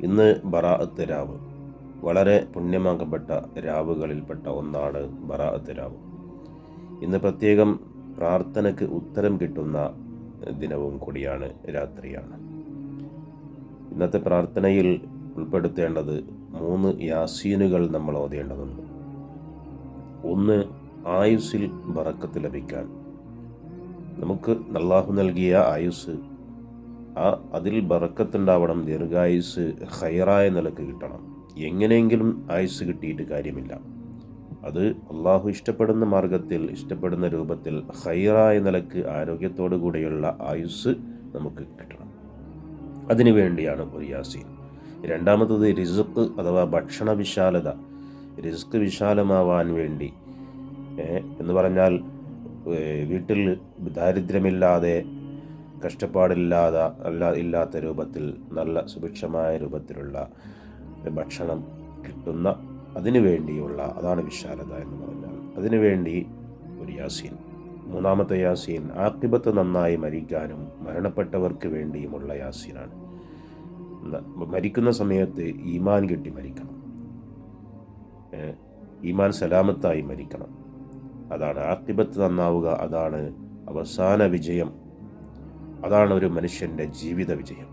ഇന്ന് ബറാഅത്ത് രാവ്, വളരെ പുണ്യമാക്കപ്പെട്ട രാവുകളിൽപ്പെട്ട ഒന്നാണ് ബറാഅത്ത് രാവ്. ഇന്ന് പ്രത്യേകം പ്രാർത്ഥനയ്ക്ക് ഉത്തരം കിട്ടുന്ന ദിനവും കൂടിയാണ്, രാത്രിയാണ്. ഇന്നത്തെ പ്രാർത്ഥനയിൽ ഉൾപ്പെടുത്തേണ്ടത് 3 യാസീനുകൾ നമ്മൾ ഓതേണ്ടതുണ്ട്. ഒന്ന്, ആയുസ്സിൽ ബറക്കത്ത് ലഭിക്കാൻ. നമുക്ക് അല്ലാഹു നൽകിയ ആയുസ്, അതിൽ ബറക്കത്തുണ്ടാവണം, ദീർഘായുസ് ഖൈറായ നിലക്ക് കിട്ടണം. എങ്ങനെയെങ്കിലും ആയുസ് കിട്ടിയിട്ട് കാര്യമില്ല. അത് അള്ളാഹു ഇഷ്ടപ്പെടുന്ന മാർഗത്തിൽ, ഇഷ്ടപ്പെടുന്ന രൂപത്തിൽ ഖൈറായ നിലക്ക് ആരോഗ്യത്തോടു കൂടിയുള്ള ആയുസ് നമുക്ക് കിട്ടണം. അതിനു വേണ്ടിയാണ് ഒരു യാസീൻ. രണ്ടാമത്തത് റിസ്ക് അഥവാ ഭക്ഷണ വിശാലത. റിസ്ക് വിശാലമാവാൻ വേണ്ടി എന്ന് പറഞ്ഞാൽ വീട്ടിൽ ദാരിദ്ര്യമില്ലാതെ, ഇല്ലാത്ത രൂപത്തിൽ നല്ല സുഭിക്ഷമായ രൂപത്തിലുള്ള ഭക്ഷണം കിട്ടുന്ന, അതിനു വേണ്ടിയുള്ള, അതാണ് വിശാലത എന്ന് പറഞ്ഞാൽ. അതിനു വേണ്ടി ഒരു യാസീൻ. മൂന്നാമത്തെ യാസീൻ ആഖിബത്ത് നന്നായി മരിക്കാനും മരണപ്പെട്ടവർക്ക് വേണ്ടിയുമുള്ള യാസീനാണ്. മരിക്കുന്ന സമയത്ത് ഈമാൻ കിട്ടി മരിക്കണം, ഈമാൻ സലാമത്തായി മരിക്കണം. അതാണ് ആഖിബത്ത് നന്നാവുക, അതാണ് അവസാന വിജയം, അതാണ് ഒരു മനുഷ്യൻ്റെ ജീവിത വിജയം.